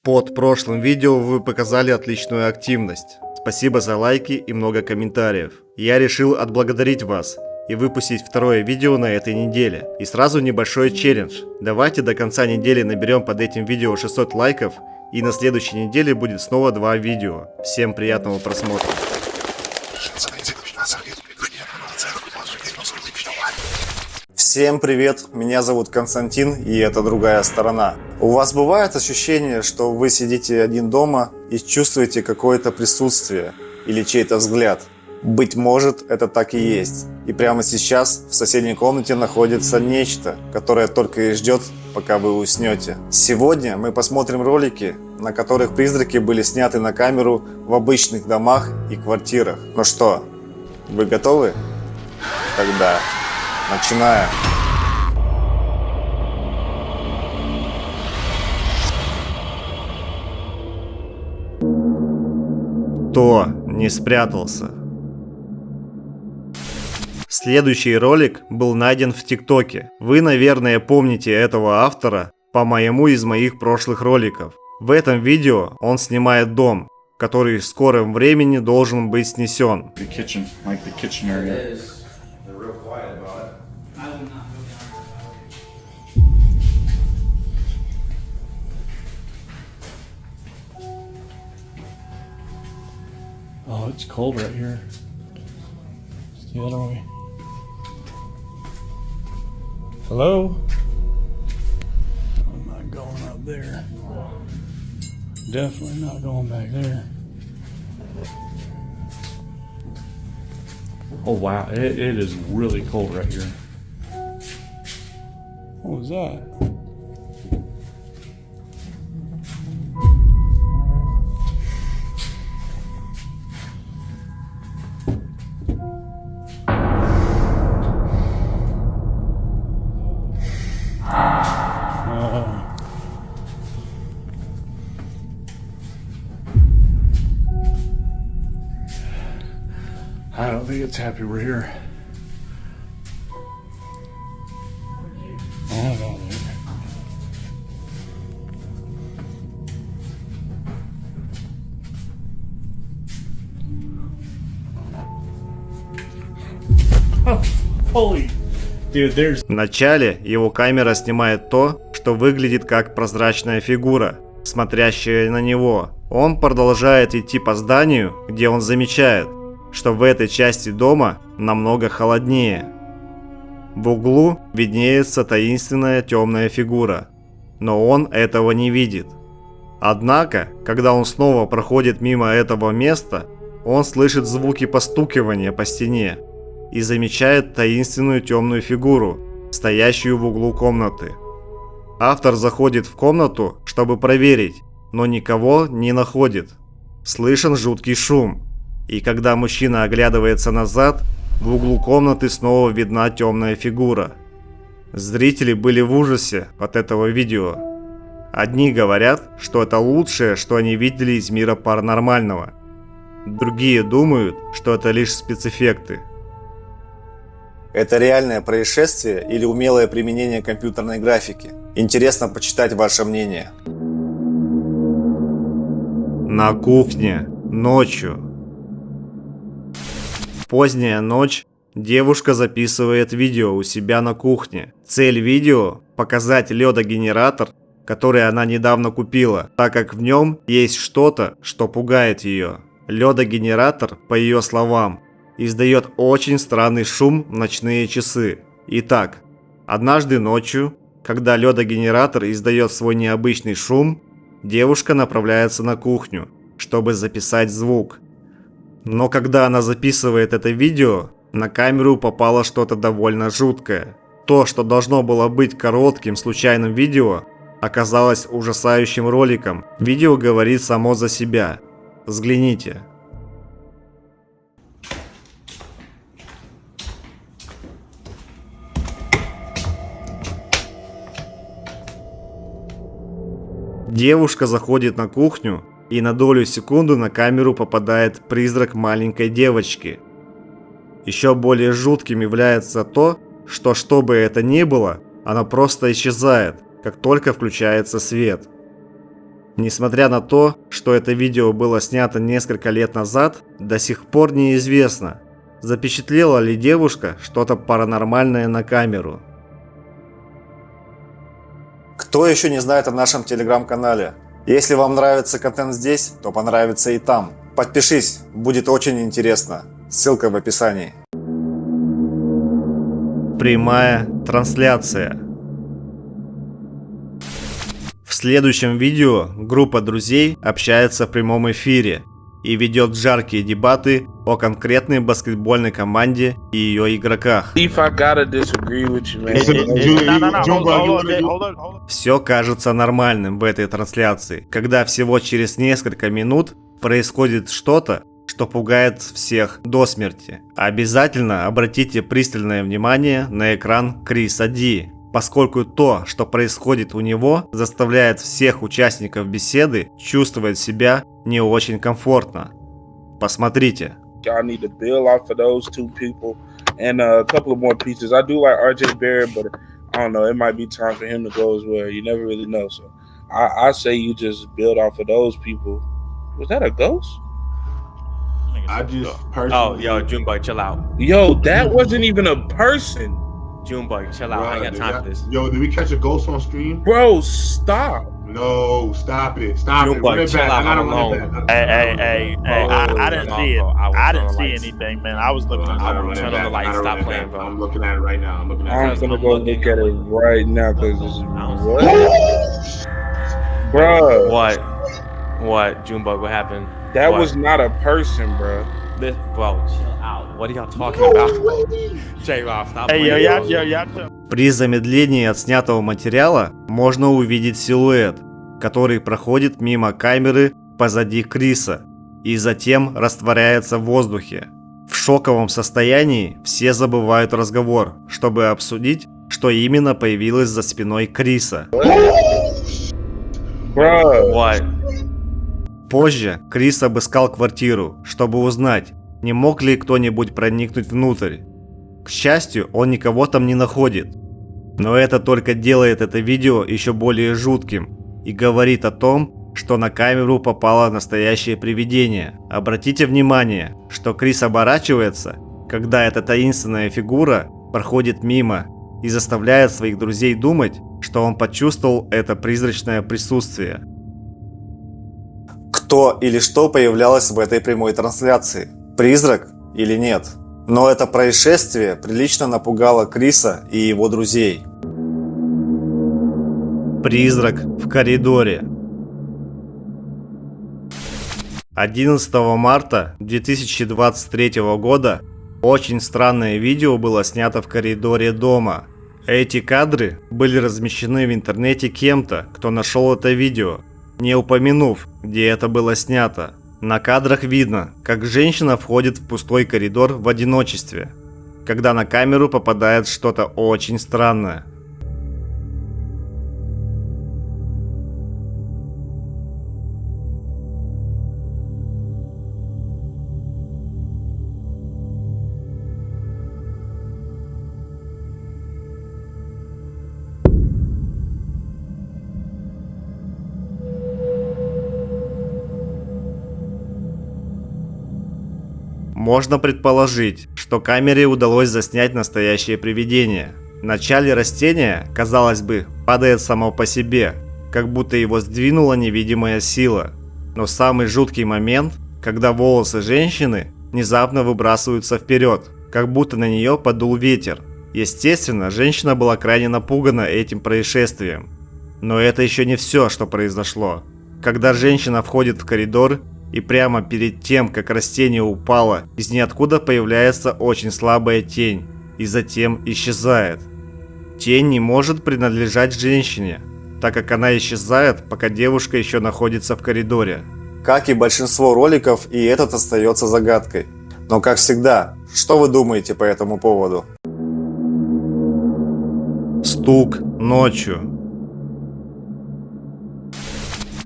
Под прошлым видео вы показали отличную активность. Спасибо за лайки и много комментариев. Я решил отблагодарить вас и выпустить второе видео на этой неделе. И сразу небольшой челлендж. Давайте до конца недели наберем под этим видео 600 лайков, и на следующей неделе будет снова 2 видео. Всем приятного просмотра. Всем привет, меня зовут Константин, и это другая сторона. У вас бывает ощущение, что вы сидите один дома и чувствуете какое-то присутствие или чей-то взгляд? Быть может, это так и есть. И прямо сейчас в соседней комнате находится нечто, которое только и ждет, пока вы уснете. Сегодня мы посмотрим ролики, на которых призраки были сняты на камеру в обычных домах и квартирах. Ну что, вы готовы? Тогда начинаем. Кто не спрятался? Следующий ролик был найден в ТикТоке. Вы, наверное, помните этого автора по моему из моих прошлых роликов. В этом видео он снимает дом, который в скором времени должен быть снесен. Oh, it's cold right here. It's the other way. Hello? I'm not going up there. Definitely not going back there. Oh wow, it is really cold right here. What was that? I don't think it's happy we're here. I don't know. Oh, holy dude, there's... Вначале его камера снимает то, что выглядит как прозрачная фигура, смотрящая на него. Он продолжает идти по зданию, где он замечает, что в этой части дома намного холоднее. В углу виднеется таинственная темная фигура, но он этого не видит. Однако, когда он снова проходит мимо этого места, он слышит звуки постукивания по стене и замечает таинственную темную фигуру, стоящую в углу комнаты. Автор заходит в комнату, чтобы проверить, но никого не находит. Слышен жуткий шум. И когда мужчина оглядывается назад, в углу комнаты снова видна темная фигура. Зрители были в ужасе от этого видео. Одни говорят, что это лучшее, что они видели из мира паранормального. Другие думают, что это лишь спецэффекты. Это реальное происшествие или умелое применение компьютерной графики? Интересно почитать ваше мнение. На кухне, ночью. Поздняя ночь, девушка записывает видео у себя на кухне. Цель видео – показать ледогенератор, который она недавно купила, так как в нем есть что-то, что пугает ее. Ледогенератор, по ее словам, издает очень странный шум в ночные часы. Итак, однажды ночью, когда ледогенератор издает свой необычный шум, девушка направляется на кухню, чтобы записать звук. Но когда она записывает это видео, на камеру попало что-то довольно жуткое. То, что должно было быть коротким случайным видео, оказалось ужасающим роликом. Видео говорит само за себя. Взгляните. Девушка заходит на кухню, и на долю секунды на камеру попадает призрак маленькой девочки. Еще более жутким является то, что бы это ни было, она просто исчезает, как только включается свет. Несмотря на то, что это видео было снято несколько лет назад, до сих пор неизвестно, запечатлела ли девушка что-то паранормальное на камеру. Кто еще не знает о нашем телеграм-канале? Если вам нравится контент здесь, то понравится и там. Подпишись, будет очень интересно. Ссылка в описании. Прямая трансляция. В следующем видео группа друзей общается в прямом эфире и ведет жаркие дебаты о конкретной баскетбольной команде и ее игроках. Все кажется нормальным в этой трансляции, когда всего через несколько минут происходит что-то, что пугает всех до смерти. Обязательно обратите пристальное внимание на экран Криса Ди, поскольку то, что происходит у него, заставляет всех участников беседы чувствовать себя не очень комфортно. Посмотрите. Y'all need to build off of those two people and a couple of more pieces. I do like RJ Barrett, but I don't know, it might be time for him to go as well. You never really know. So I say you just build off of those people. Was that a ghost? I just personally. Oh, yo, Junebug, chill out. Yo, that wasn't even a person. Junebug, chill out. I ain't got time for this. Yo, did we catch a ghost on stream? Bro, stop. No, stop it. Stop Junebug, it. Run it chill back. out, I gotta I'm run alone. it back. Hey, I didn't see it. I didn't see anything, man. I was looking at I it. will turn on the lights, stop playing, bro. I'm looking at it right now. I'm looking at I'm it. gonna go look at it right now because this is what? Bro, What? Junebug, what happened? that What? was not a person, bro. Bro, chill out. What are y'all talking about? J-Rob, stop Hey, playing. yo. При замедлении отснятого материала можно увидеть силуэт, который проходит мимо камеры позади Криса и затем растворяется в воздухе. В шоковом состоянии все забывают разговор, чтобы обсудить, что именно появилось за спиной Криса. Bro, What? Позже Крис обыскал квартиру, чтобы узнать, не мог ли кто-нибудь проникнуть внутрь. К счастью, он никого там не находит. Но это только делает это видео еще более жутким и говорит о том, что на камеру попало настоящее привидение. Обратите внимание, что Крис оборачивается, когда эта таинственная фигура проходит мимо и заставляет своих друзей думать, что он почувствовал это призрачное присутствие. Кто или что появлялось в этой прямой трансляции? Призрак или нет? Но это происшествие прилично напугало Криса и его друзей. Призрак в коридоре. 11 марта 2023 года очень странное видео было снято в коридоре дома. Эти кадры были размещены в интернете кем-то, кто нашел это видео, не упомянув, где это было снято. На кадрах видно, как женщина входит в пустой коридор в одиночестве, когда на камеру попадает что-то очень странное. Можно предположить, что камере удалось заснять настоящее привидение. В начале растение, казалось бы, падает само по себе, как будто его сдвинула невидимая сила. Но самый жуткий момент, когда волосы женщины внезапно выбрасываются вперед, как будто на нее подул ветер. Естественно, женщина была крайне напугана этим происшествием. Но это еще не все, что произошло. Когда женщина входит в коридор, и прямо перед тем, как растение упало, из ниоткуда появляется очень слабая тень и затем исчезает. Тень не может принадлежать женщине, так как она исчезает, пока девушка еще находится в коридоре. Как и большинство роликов, и этот остается загадкой. Но как всегда, что вы думаете по этому поводу? Стук ночью.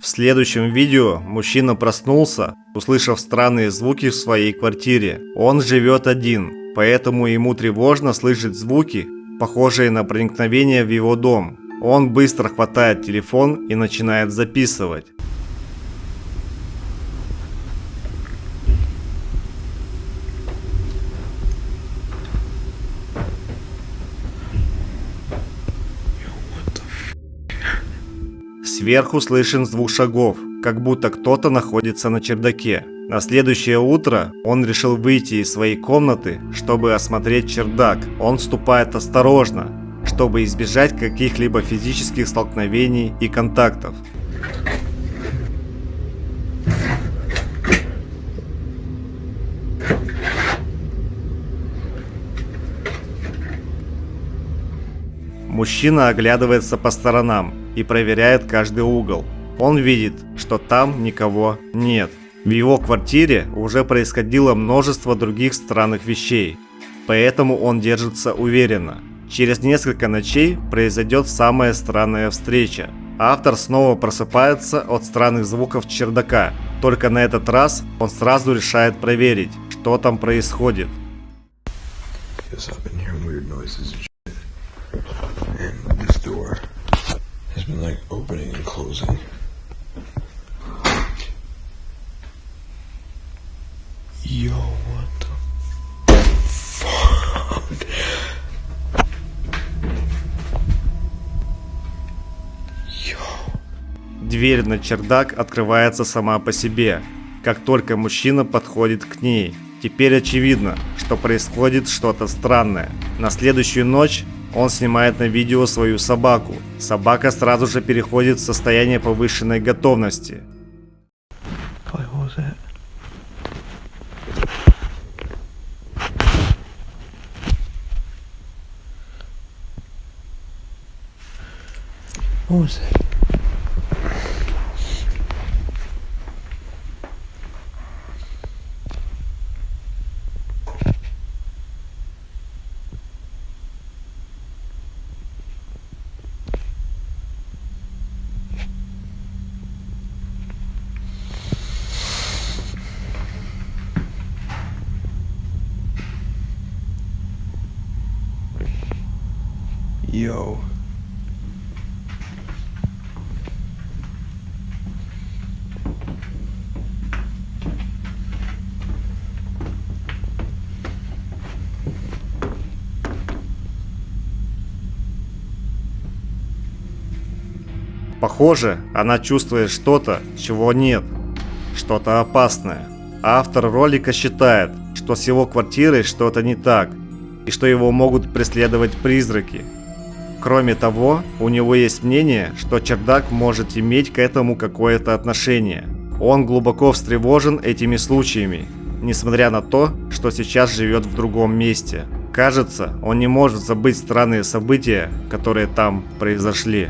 В следующем видео мужчина проснулся, услышав странные звуки в своей квартире. Он живет один, поэтому ему тревожно слышать звуки, похожие на проникновение в его дом. Он быстро хватает телефон и начинает записывать. Сверху слышен звук шагов, как будто кто-то находится на чердаке. На следующее утро он решил выйти из своей комнаты, чтобы осмотреть чердак. Он ступает осторожно, чтобы избежать каких-либо физических столкновений и контактов. Мужчина оглядывается по сторонам и проверяет каждый угол. Он видит, что там никого нет. В его квартире уже происходило множество других странных вещей, поэтому он держится уверенно. Через несколько ночей произойдет самая странная встреча. Автор снова просыпается от странных звуков чердака, только на этот раз он сразу решает проверить, что там происходит. And this door has been like opening and closing. Yo, what the fuck? Yo. Дверь на чердак открывается сама по себе, как только мужчина подходит к ней. Теперь очевидно, что происходит что-то странное. На следующую ночь он снимает на видео свою собаку. Собака сразу же переходит в состояние повышенной готовности. What was that? Yo. Похоже, она чувствует что-то, чего нет. Что-то опасное. Автор ролика считает, что с его квартирой что-то не так, и что его могут преследовать призраки. Кроме того, у него есть мнение, что чердак может иметь к этому какое-то отношение. Он глубоко встревожен этими случаями, несмотря на то, что сейчас живет в другом месте. Кажется, он не может забыть странные события, которые там произошли.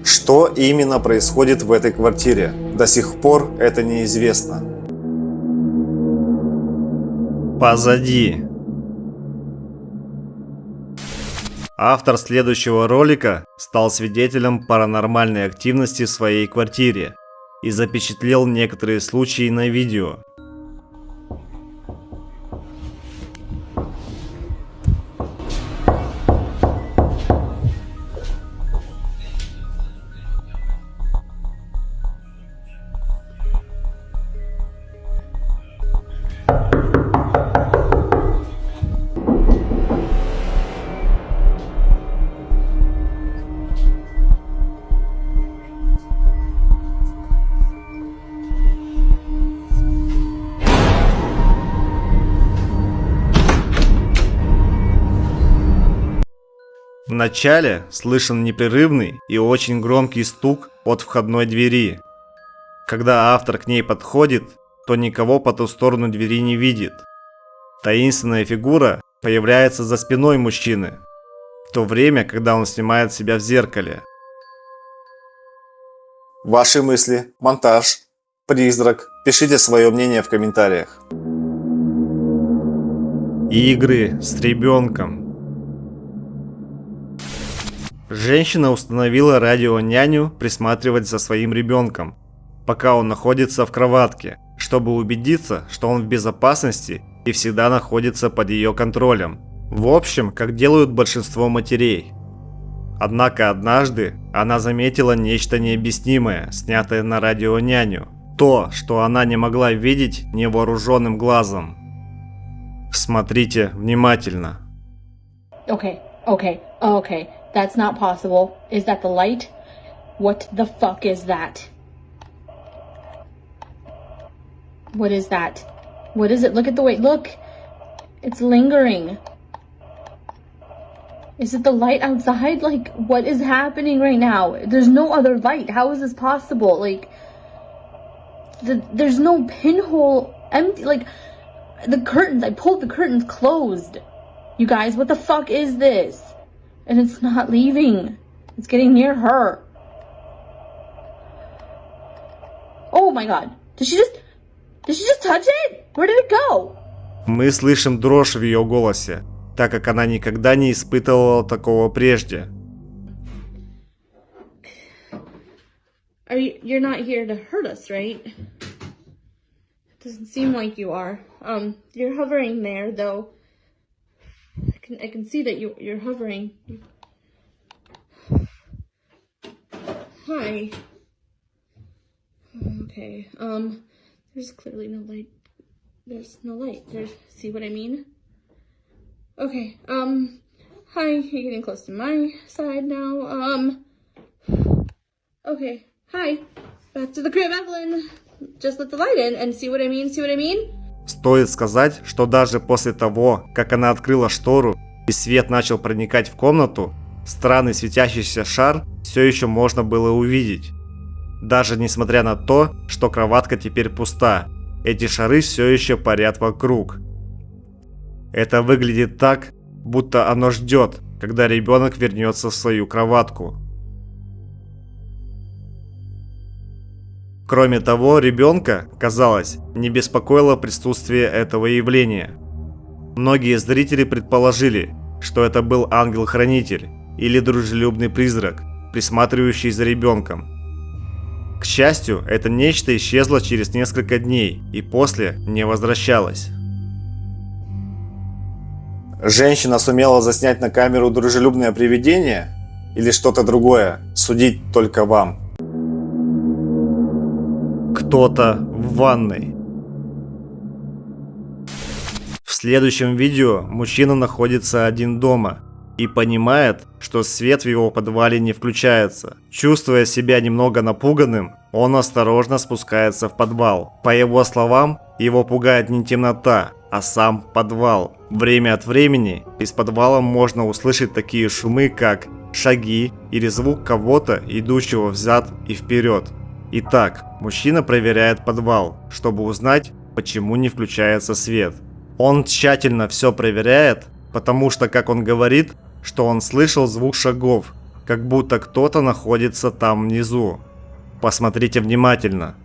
Что именно происходит в этой квартире? До сих пор это неизвестно. Позади. Автор следующего ролика стал свидетелем паранормальной активности в своей квартире и запечатлел некоторые случаи на видео. Вначале слышен непрерывный и очень громкий стук от входной двери. Когда автор к ней подходит, то никого по ту сторону двери не видит. Таинственная фигура появляется за спиной мужчины, в то время, когда он снимает себя в зеркале. Ваши мысли, монтаж, призрак. Пишите свое мнение в комментариях. Игры с ребенком. Женщина установила радионяню присматривать за своим ребенком, пока он находится в кроватке, чтобы убедиться, что он в безопасности и всегда находится под ее контролем. В общем, как делают большинство матерей. Однако однажды она заметила нечто необъяснимое, снятое на радионяню. То, что она не могла видеть невооруженным глазом. Смотрите внимательно. Okay. That's not possible. Is that the light? What the fuck is that? What is that? What is it? Look at the way. Look. It's lingering. Is it the light outside? Like, what is happening right now? There's no other light. How is this possible? Like, there's no pinhole empty. Like, the curtains, I pulled the curtains closed. You guys, what the fuck is this? And it's not leaving. It's getting near her. Oh my god. Did she just touch it? Where did it go? Мы слышим дрожь в ее голосе, так как она никогда не испытывала такого прежде. You're not here to hurt us, right? It doesn't seem like you are. You're hovering there, though. I can see that you're hovering. Hi. Okay. There's clearly no light. There's no light. See what I mean? Okay. Hi. You're getting close to my side now. Okay. Hi. Back to the crib, Evelyn. Just let the light in and see what I mean? See what I mean? Стоит сказать, что даже после того, как она открыла штору и свет начал проникать в комнату, странный светящийся шар все еще можно было увидеть. Даже несмотря на то, что кроватка теперь пуста, эти шары все еще парят вокруг. Это выглядит так, будто оно ждет, когда ребенок вернется в свою кроватку. Кроме того, ребенка, казалось, не беспокоило присутствие этого явления. Многие зрители предположили, что это был ангел-хранитель или дружелюбный призрак, присматривающий за ребенком. К счастью, это нечто исчезло через несколько дней и после не возвращалось. Женщина сумела заснять на камеру дружелюбное привидение или что-то другое? Судить только вам. Кто-то в ванной. В следующем видео мужчина находится один дома и понимает, что свет в его подвале не включается. Чувствуя себя немного напуганным, он осторожно спускается в подвал. По его словам, его пугает не темнота, а сам подвал. Время от времени из подвала можно услышать такие шумы, как шаги или звук кого-то, идущего взад и вперед. Итак, мужчина проверяет подвал, чтобы узнать, почему не включается свет. Он тщательно все проверяет, потому что, как он говорит, что он слышал звук шагов, как будто кто-то находится там внизу. Посмотрите внимательно.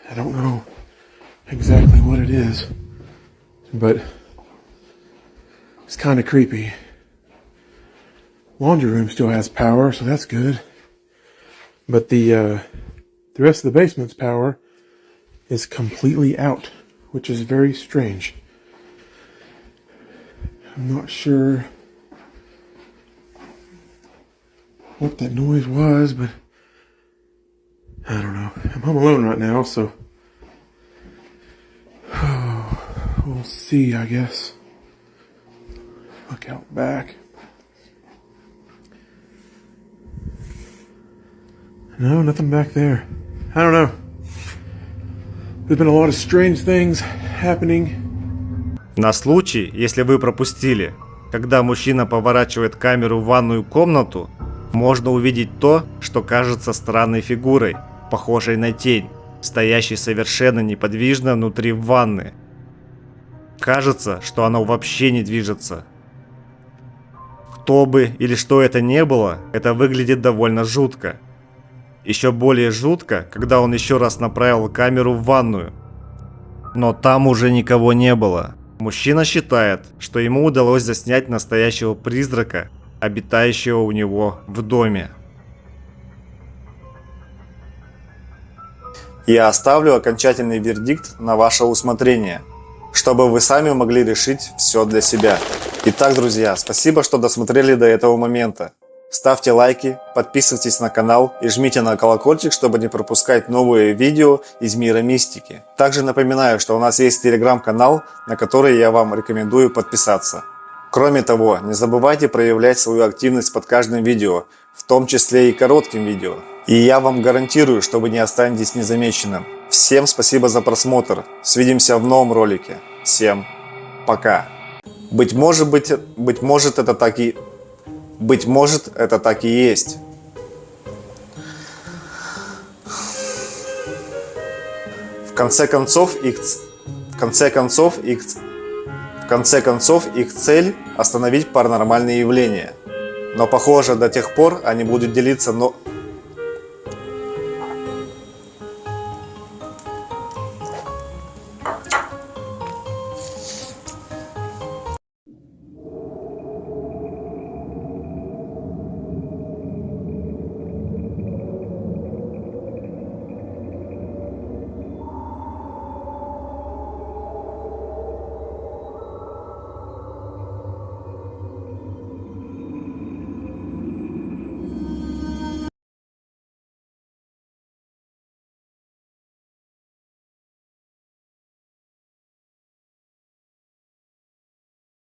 I don't know exactly what it is, but it's kind of creepy. Laundry room still has power, so that's good. But the rest of the basement's power is completely out, which is very strange. I'm not sure what that noise was, but I don't know. I'm home alone right now, so we'll see, I guess. Look out back. No, nothing back there. I don't know. There's been a lot of strange things happening. На случай, если вы пропустили, когда мужчина поворачивает камеру в ванную комнату, можно увидеть то, что кажется странной фигурой, похожей на тень, стоящей совершенно неподвижно внутри ванны. Кажется, что оно вообще не движется. Кто бы или что это не было, это выглядит довольно жутко. Еще более жутко, когда он еще раз направил камеру в ванную. Но там уже никого не было. Мужчина считает, что ему удалось заснять настоящего призрака, обитающего у него в доме. Я оставлю окончательный вердикт на ваше усмотрение, чтобы вы сами могли решить все для себя. Итак, друзья, спасибо, что досмотрели до этого момента. Ставьте лайки, подписывайтесь на канал и жмите на колокольчик, чтобы не пропускать новые видео из мира мистики. Также напоминаю, что у нас есть телеграм-канал, на который я вам рекомендую подписаться. Кроме того, не забывайте проявлять свою активность под каждым видео. в том числе и коротким видео. И я вам гарантирую, что вы не останетесь незамеченным. Всем спасибо за просмотр. Свидимся в новом ролике. Всем пока. Быть может это так и есть. В конце концов их цель остановить паранормальные явления. Но похоже, до тех пор они будут делиться